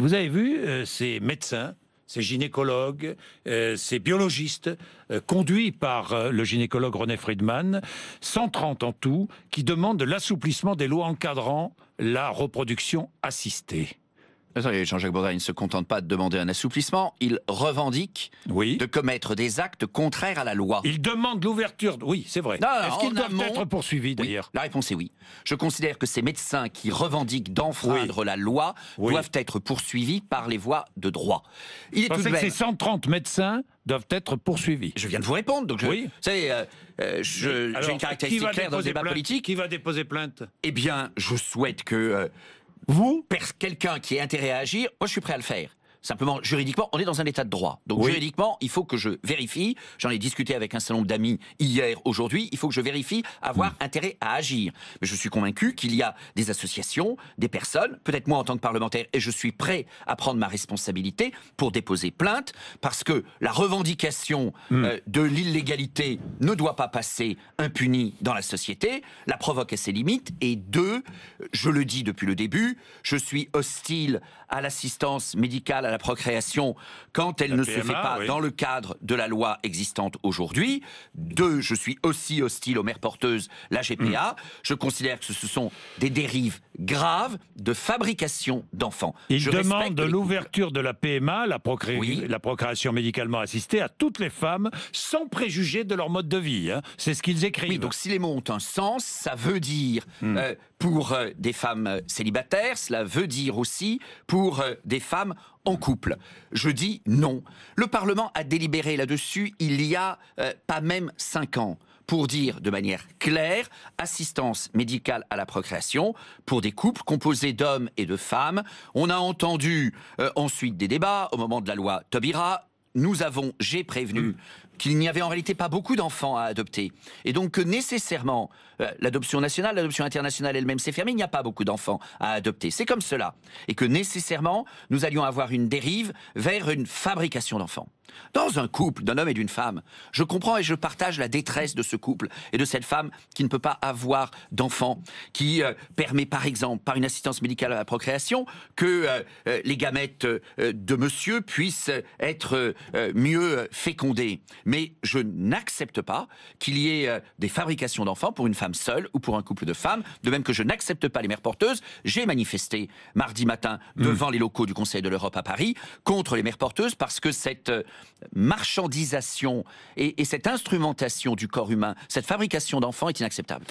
vous avez vu ces médecins, ces gynécologues, ces biologistes, conduits par le gynécologue René Friedman, 130 en tout, qui demandent l'assouplissement des lois encadrant la reproduction assistée. Attendez, Jean-Jacques Bourdin, il ne se contente pas de demander un assouplissement, il revendique de commettre des actes contraires à la loi. Il demande l'ouverture... Oui, c'est vrai. Est-ce qu'ils doivent être poursuivis, d'ailleurs? La réponse est oui. Je considère que ces médecins qui revendiquent d'enfreindre la loi doivent être poursuivis par les voies de droit. Il est tout de même... que ces 130 médecins doivent être poursuivis. Je viens de vous répondre, donc j'ai une caractéristique claire dans le débat politique. Qui va déposer plainte? Eh bien, je souhaite que... quelqu'un qui ait intérêt à agir, moi je suis prêt à le faire. Simplement, juridiquement, on est dans un état de droit. Donc juridiquement, il faut que je vérifie, j'en ai discuté avec un certain nombre d'amis hier, aujourd'hui, il faut que je vérifie avoir intérêt à agir. Mais je suis convaincu qu'il y a des associations, des personnes, peut-être moi en tant que parlementaire, et je suis prêt à prendre ma responsabilité pour déposer plainte, parce que la revendication de l'illégalité ne doit pas passer impunie dans la société, la provoque à ses limites, et deux, je le dis depuis le début, je suis hostile à l'assistance médicale à la procréation quand elle ne se fait pas dans le cadre de la loi existante aujourd'hui. Deux, je suis aussi hostile aux mères porteuses, la GPA. Je considère que ce sont des dérives graves de fabrication d'enfants. Il demande l'ouverture de la PMA, la procréation médicalement assistée, à toutes les femmes, sans préjuger de leur mode de vie. Hein. C'est ce qu'ils écrivent. Oui, donc si les mots ont un sens, ça veut dire pour des femmes célibataires, cela veut dire aussi pour des femmes en couple. Je dis non. Le Parlement a délibéré là-dessus il y a pas même 5 ans pour dire de manière claire assistance médicale à la procréation pour des couples composés d'hommes et de femmes. On a entendu ensuite des débats au moment de la loi Taubira. J'ai prévenu qu'il n'y avait en réalité pas beaucoup d'enfants à adopter. Et donc que nécessairement, l'adoption nationale, l'adoption internationale elle-même s'est fermée, il n'y a pas beaucoup d'enfants à adopter. C'est comme cela. Et que nécessairement, nous allions avoir une dérive vers une fabrication d'enfants. Dans un couple d'un homme et d'une femme, je comprends et je partage la détresse de ce couple et de cette femme qui ne peut pas avoir d'enfants, qui permet par exemple, par une assistance médicale à la procréation, que les gamètes de monsieur puissent être mieux fécondés. Mais je n'accepte pas qu'il y ait des fabrications d'enfants pour une femme seule ou pour un couple de femmes, de même que je n'accepte pas les mères porteuses. J'ai manifesté mardi matin devant les locaux du Conseil de l'Europe à Paris contre les mères porteuses parce que cette marchandisation et cette instrumentation du corps humain, cette fabrication d'enfants est inacceptable.